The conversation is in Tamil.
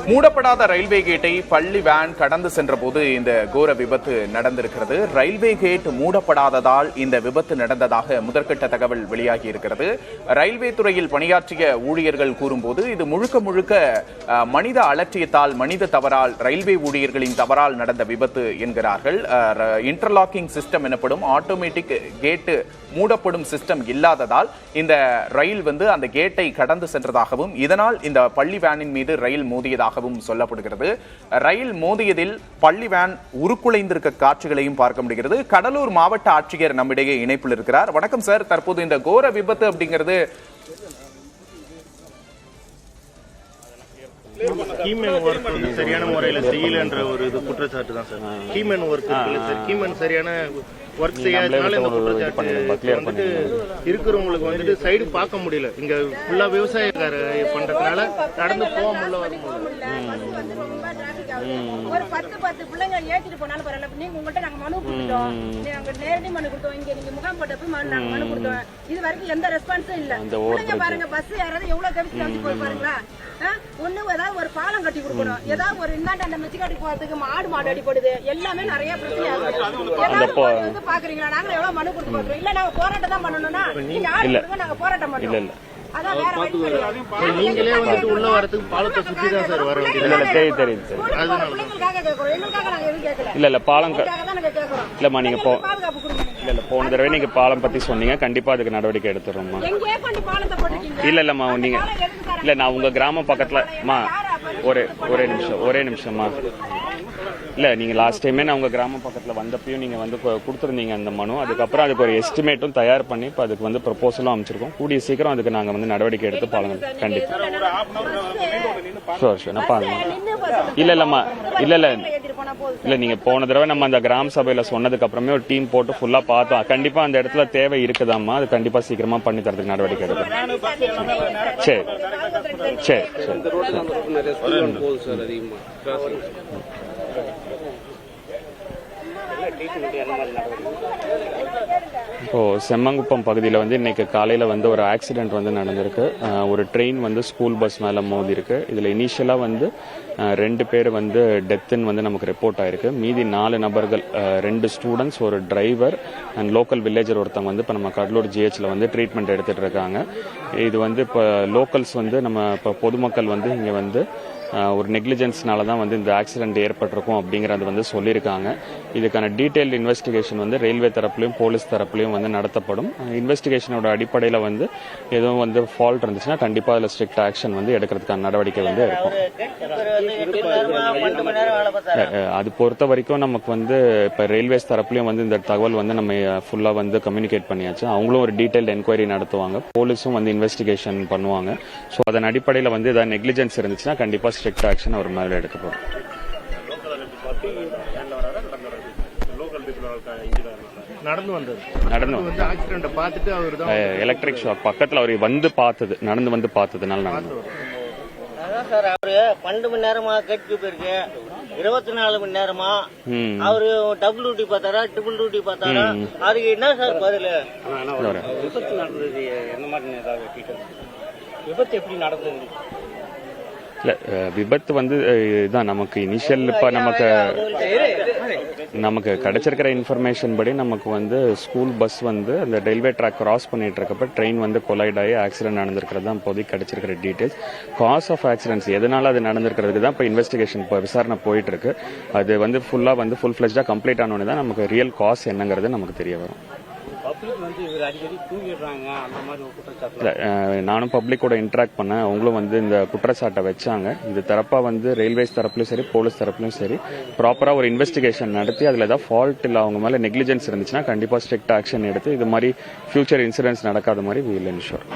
மூடப்படாத ரயில்வே கேட்டை பள்ளி வேன் கடந்து சென்றபோது இந்த கோர விபத்து நடந்திருக்கிறது. ரயில்வே கேட் மூடப்படாததால் இந்த விபத்து நடந்ததாக முதற்கட்ட தகவல் வெளியாகி இருக்கிறது. ரயில்வே துறையில் பணியாற்றிய ஊழியர்கள் கூறும்போது இது முழுக்க முழுக்க மனித அலட்சியத்தால், மனித தவறால், ரயில்வே ஊழியர்களின் தவறால் நடந்த விபத்து என்கிறார்கள். இன்டர்லாக்கிங் சிஸ்டம் எனப்படும் ஆட்டோமேட்டிக் கேட்டு மூடப்படும் சிஸ்டம் இல்லாததால் இந்த ரயில் அந்த கேட்டை கடந்து சென்றதாகவும், இதனால் இந்த பள்ளி வேனின் மீது ரயில் மோதியதாகவும் சொல்லப்படுகிறது. ரயில் மோதியதில் பள்ளி வேன் உருக்குலைந்திருக்க காட்சிகளையும் பார்க்க முடிகிறது. கடலூர் மாவட்ட ஆட்சியர் நம்மிடையே இணைப்பில் இருக்கிறார். வணக்கம் சார். தற்போது இந்த கோர விபத்து அப்படிங்கிறது கீமேன் ஒர்க் சரியான முறையில் செய்யல என்ற ஒரு இது குற்றச்சாட்டு தான் சார். கீமேன் ஒர்க் கீமேன் சரியான ஒர்க் செய்யாதனால இந்த குற்றச்சாட்டு இருக்கிறவங்களுக்கு சைடு பார்க்க முடியல. இங்க ஃபுல்லா விவசாயக்கார பண்றதுனால நடந்து போக முடியல. ஒரு 10 பிள்ளைங்க ஏற்றிட்டு போனாலும் பரவாயில்ல. நீங்க உங்கள்கிட்ட நாங்க மனு கொடுத்தோம், நாங்க நேரடி மனு கொடுத்தோம், இங்க நீங்க முகாம் போட்ட போய் நாங்க மனு கொடுத்தோம். இது வரைக்கும் எந்த ரெஸ்பான்ஸும் இல்ல. பிள்ளைங்க பாருங்க, பஸ் யாராவது எவ்வளவு கமிச்சு போய் பாருங்களா. ஒண்ணு ஏதாவது ஒரு பாலம் கட்டி கொடுக்கணும், ஏதாவது ஒரு இந்தாண்ட அந்த மிச்சிக்காட்டி போறதுக்கு மாடு அடிப்படுது, எல்லாமே நிறைய பிரச்சனை ஆகுது. பாக்குறீங்களா, நாங்க எவ்வளவு மனு கொடுத்து பாக்குறோம். இல்ல நாங்க போராட்டம் தான் பண்ணணும்னா நீங்க ஆடு நாங்க போராட்டம் பண்ணுவோம். நீங்களே உள்ள வரதுக்கு பாலத்தை சுத்தி தான் சார் வர வேண்டியது. இல்ல பாலம் இல்லம்மா, நீங்க போன தடவை நீங்க பாலம் பத்தி சொன்னீங்க, கண்டிப்பா அதுக்கு நடவடிக்கை எடுத்துறோம்மா. இல்லம்மா, நீங்க இல்ல நான் உங்க கிராமம் பக்கத்துல ஒரே நிமிஷம்மா. இல்ல நீங்க லாஸ்ட் டைமே நான் உங்க கிராம பக்கத்துல வந்தப்பையும் நீங்க கொடுத்துருந்தீங்க அந்த மனு. அதுக்கப்புறம் அதுக்கு ஒரு எஸ்டிமேட்டும் தயார் பண்ணி இப்ப அதுக்கு ப்ரொபோசலும் அமைச்சிருக்கோம். கூடிய சீக்கிரம் அதுக்கு நாங்க நடவடிக்கை எடுத்து பாருங்க. கண்டிப்பா நான் பாருங்க. இல்லம்மா, இல்ல நீங்க போன தடவை நம்ம அந்த கிராம சபையில சொன்னதுக்கு அப்புறமே ஒரு டீம் போட்டு ஃபுல்லா பார்த்தோம். கண்டிப்பா அந்த இடத்துல தேவை இருக்குதாம்மா, அது கண்டிப்பா சீக்கிரமா பண்ணி தரதுக்கு நடவடிக்கை எடுக்கும். சரி சரி இப்போ செம்மங்குப்பம் பகுதியில் இன்னைக்கு காலையில் ஒரு ஆக்சிடென்ட் நடந்திருக்கு. ஒரு ட்ரெயின் ஸ்கூல் பஸ் மேலே மோதி இருக்கு. இதில் இனிஷியலாக 2 பேர் டெத்துன்னு நமக்கு ரிப்போர்ட் ஆயிருக்கு. மீதி 4 நபர்கள், 2 ஸ்டூடெண்ட்ஸ், ஒரு டிரைவர் அண்ட் லோக்கல் வில்லேஜர் ஒருத்தவங்க இப்போ நம்ம கடலூர் ஜிஹெச்ல ட்ரீட்மெண்ட் எடுத்துட்டு இருக்காங்க. இது இப்போ லோக்கல்ஸ் நம்ம இப்போ பொதுமக்கள் இங்கே ஒரு நெக்லிஜென்ஸ்னால தான் இந்த ஆக்சிடென்ட் ஏற்பட்டிருக்கும் அப்படிங்கறது சொல்லியிருக்காங்க. இதுக்கான டீடைல்டு இன்வெஸ்டிகேஷன் ரயில்வே தரப்புலையும் போலீஸ் தரப்புலையும் நடத்தப்படும். இன்வெஸ்டிகேஷனோட அடிப்படையில் எதுவும் ஃபால்ட் இருந்துச்சுன்னா கண்டிப்பா அதில் ஸ்ட்ரிக்ட் ஆக்ஷன் எடுக்கிறதுக்கான நடவடிக்கை இருக்கும். அது பொறுத்த வரைக்கும் நமக்கு இப்ப ரயில்வேஸ் தரப்புலையும் இந்த தகவல் நம்ம ஃபுல்லா கம்யூனிகேட் பண்ணியாச்சு. அவங்களும் ஒரு டீடைல்டு என்கொயரி நடத்துவாங்க. போலீஸும் இன்வெஸ்டிகேஷன் பண்ணுவாங்க. ஸோ அதன் அடிப்படையில் ஏதாவது நெக்லிஜென்ஸ் இருந்துச்சுன்னா கண்டிப்பா ஸ்ட்ரிக்ட் ஆக்ஷன் அவர் மேல எடுக்க போறோம். நடந்து ஆக்சிடென்ட் பார்த்துட்டு அவர் தான் எலக்ட்ரிக் ஷாக் பக்கத்துல அவர் நடந்து பார்த்ததுனால நடந்து. அதான் சார், அவரு 12 மணி நேரமா கேட்டு போயிருக்கு, 24 மணி நேரமா அவரு டபுள் டியூட்டி பார்த்தாரா, ட்ரிபிள் டியூட்டி பார்த்தாரா, அதுக்கு என்ன சார் பதில்? விபத்து நடந்தது என்ன மாதிரி விபத்து எப்படி நடந்தது? இல்ல விபத்து இதுதான் நமக்கு இனிஷியல் இப்ப நமக்கு கிடைச்சிருக்கிற இன்ஃபர்மேஷன் படி நமக்கு ஸ்கூல் பஸ் அந்த ரயில்வே ட்ராக் கிராஸ் பண்ணிட்டு இருக்கப்ப ட்ரெயின் கொலைட் ஆகி ஆக்சிடென்ட் நடந்திருக்கிறது தான் இப்போதைக்கு கிடைச்சிருக்கிற டீடைல்ஸ். காஸ் ஆஃப் ஆக்சிடென்ட்ஸ் எதனால அது நடந்திருக்கிறதுக்கு தான் இப்போ இன்வெஸ்டிகேஷன் இப்போ விசாரணை போயிட்டு இருக்கு. அது ஃபுல்லா ஃபுல் ஃபிளெஜ்டா கம்ப்ளீட் ஆனோன்னு தான் நமக்கு ரியல் காஸ் என்னங்கிறது நமக்கு தெரிய வரும். நானும் பப்ளிக்கோட இன்டராக்ட் பண்ணேன். அவங்களும் இந்த குற்றச்சாட்டை வச்சாங்க. இது தரப்பா ரயில்வேஸ் தரப்புலையும் சரி, போலீஸ் தரப்புலையும் சரி, ப்ராப்பரா ஒரு இன்வெஸ்டிகேஷன் நடத்தி அதுல ஏதாவது ஃபால்ட் இல்ல அவங்க மேல நெக்லிஜென்ஸ் இருந்துச்சுன்னா கண்டிப்பா ஸ்ட்ரிக்ட் ஆக்ஷன் எடுத்து இது மாதிரி ஃபியூச்சர் இன்சிடென்ட்ஸ் நடக்காத மாதிரி வி வில் என்ஷூர்.